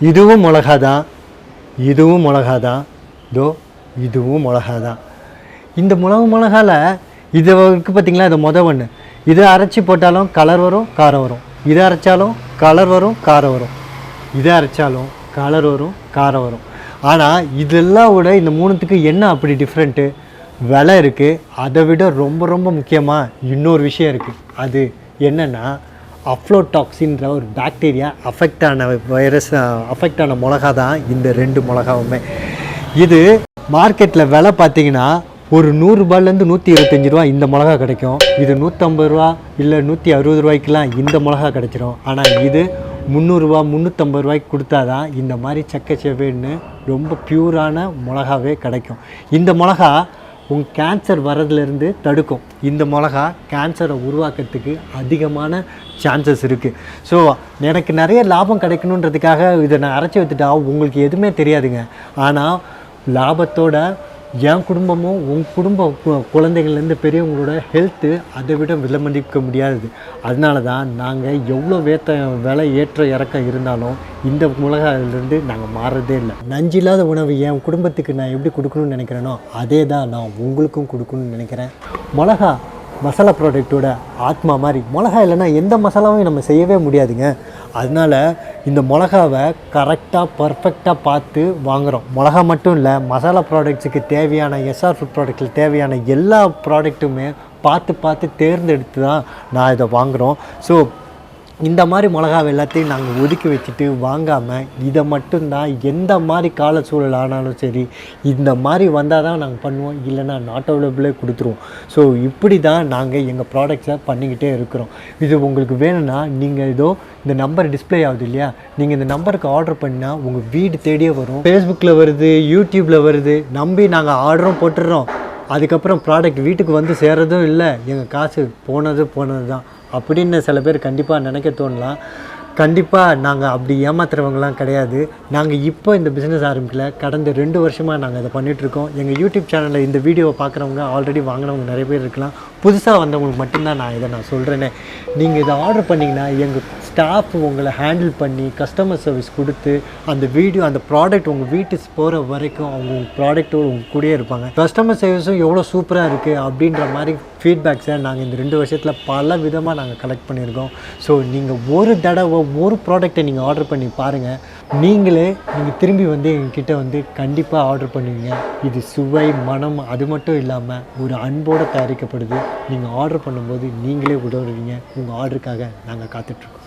இதுவும் மிளகா தான், இதுவும் மிளகா தான், இதோ இதுவும் மிளகா தான். இந்த மிளகால இது இருக்குது பார்த்தீங்களா, இது ஒன்று. இதை அரைச்சி போட்டாலும் கலர் வரும், காரம் வரும். இதை அரைச்சாலும் கலர் வரும், காரம் வரும். இதை அரைச்சாலும் கலர் வரும், காரம் வரும். ஆனால் இதெல்லாம் விட இந்த மூணுத்துக்கு என்ன அப்படி டிஃப்ரெண்ட்டு? விலை இருக்குது. அதை விட ரொம்ப ரொம்ப முக்கியமாக இன்னொரு விஷயம் இருக்குது. அது என்னென்னா அஃப்ளோடாக்சின்ற ஒரு பாக்டீரியா அஃபெக்ட் ஆன மிளகா தான் இந்த 2 மிளகாவுமே. இது மார்க்கெட்டில் விலை பார்த்தீங்கன்னா ஒரு 100 ரூபாயிலேருந்து 125 ரூபா இந்த மிளகா கிடைக்கும். இது 150 ரூபா இல்லை 160 ரூபாய்க்கெலாம் இந்த மிளகா கிடைச்சிரும். ஆனால் இது 300 ரூபா 350 ரூபாய்க்கு கொடுத்தா தான் இந்த மாதிரி செக்க செவேன்னு ரொம்ப பியூரான மிளகாவே கிடைக்கும். இந்த மிளகா உங்கள் கேன்சர் வர்றதுலேருந்து தடுக்கும். இந்த மிளகா கேன்சரை உருவாக்கிறதுக்கு அதிகமான சான்சஸ் இருக்குது. ஸோ எனக்கு நிறைய லாபம் கிடைக்கணுன்றதுக்காக இதை நான் அரைச்சி வைத்துட்டா உங்களுக்கு எதுவுமே தெரியாதுங்க. ஆனால் லாபத்தோட என் குடும்பமும் உங்கள் குடும்ப குழந்தைகள்லேருந்து பெரியவங்களோட ஹெல்த்து அதை விட விலைமதிக்க முடியாது. அதனால தான் நாங்கள் எவ்வளோ விலை ஏற்ற இறக்கம் இருந்தாலும் இந்த மிளகாயிலேருந்து நாங்கள் மாறுறதே இல்லை. நஞ்சில்லாத உணவு என் குடும்பத்துக்கு நான் எப்படி கொடுக்கணும்னு நினைக்கிறேனோ அதே தான் நான் உங்களுக்கும் கொடுக்கணும்னு நினைக்கிறேன். மிளகா மசாலா ப்ராடக்டோட ஆத்மா மாதிரி. மிளகா இல்லைன்னா எந்த மசாலாவும் நம்ம செய்யவே முடியாதுங்க. அதனால் இந்த மிளகாவை கரெக்டாக பர்ஃபெக்டாக பார்த்து வாங்குகிறோம். மிளகா மட்டும் இல்லை, மசாலா ப்ராடக்ட்ஸுக்கு தேவையான எஸ்ஆர் ஃபுட் ப்ராடக்ட்டில் தேவையான எல்லா ப்ராடக்ட்டுமே பார்த்து தேர்ந்தெடுத்து தான் நான் இதை வாங்குகிறோம். ஸோ இந்த மாதிரி மிளகாவை எல்லாத்தையும் நாங்கள் ஒதுக்கி வச்சுட்டு வாங்காமல் இதை மட்டும்தான் எந்த மாதிரி கால சூழல் ஆனாலும் சரி இந்த மாதிரி வந்தால் தான் நாங்கள் பண்ணுவோம், இல்லைன்னா நாட் அவைலபிளே கொடுத்துருவோம். ஸோ இப்படி தான் நாங்கள் எங்கள் ப்ராடக்ட்ஸை பண்ணிக்கிட்டே இருக்கிறோம். இது உங்களுக்கு வேணும்னா நீங்கள் இதோ இந்த நம்பர் டிஸ்பிளே ஆகுது இல்லையா, நீங்கள் இந்த நம்பருக்கு ஆர்டர் பண்ணால் உங்கள் வீடு தேடியே வரும். ஃபேஸ்புக்கில் வருது, யூடியூப்பில் வருது, நம்பி நாங்கள் ஆர்டரும் போட்டுடுறோம். அதுக்கப்புறம் ப்ராடக்ட் வீட்டுக்கு வந்து சேர்றதும் இல்லை, எங்கள் காசு போனது தான் அப்படின்னு சில பேர் கண்டிப்பாக நினைக்க தோணலாம். கண்டிப்பாக நாங்கள் அப்படி ஏமாத்துறவங்களாம் கிடையாது. நாங்கள் இப்போ இந்த பிஸ்னஸ் ஆரம்பிக்கல, கடந்த 2 வருஷமாக நாங்கள் இதை பண்ணிகிட்ருக்கோம். எங்கள் யூடியூப் சேனலில் இந்த வீடியோவை பார்க்குறவங்க ஆல்ரெடி வாங்கினவங்க நிறைய பேர் இருக்கலாம். புதுசாக வந்தவங்களுக்கு மட்டும்தான் நான் சொல்கிறேனே. நீங்கள் இதை ஆர்டர் பண்ணிங்கன்னா எங்கள் ஸ்டாஃப் உங்களை ஹேண்டில் பண்ணி கஸ்டமர் சர்வீஸ் கொடுத்து அந்த வீடியோ அந்த ப்ராடக்ட் உங்கள் வீட்டுக்கு போகிற வரைக்கும் அவங்க ப்ராடக்ட்டோடு உங்கள் கூடயே இருப்பாங்க. கஸ்டமர் சர்வீஸும் எவ்வளோ சூப்பராக இருக்குது அப்படின்ற மாதிரி ஃபீட்பேக்ஸை நாங்கள் இந்த 2 வருஷத்தில் பல விதமாக நாங்கள் கலெக்ட் பண்ணியிருக்கோம். ஸோ நீங்கள் ஒரு தடவை ஒரு ப்ராடக்ட்டை நீங்கள் ஆர்டர் பண்ணி பாருங்கள், நீங்கள் திரும்பி வந்து எங்ககிட்ட வந்து கண்டிப்பாக ஆர்டர் பண்ணுவீங்க. இது சுவை மனம் அது மட்டும் இல்லாமல் ஒரு அன்போடு தயாரிக்கப்படுது. நீங்கள் ஆர்டர் பண்ணும்போது நீங்களே உதவுவீங்க. உங்கள் ஆர்டருக்காக நாங்கள் காத்துட்ருக்கோம்.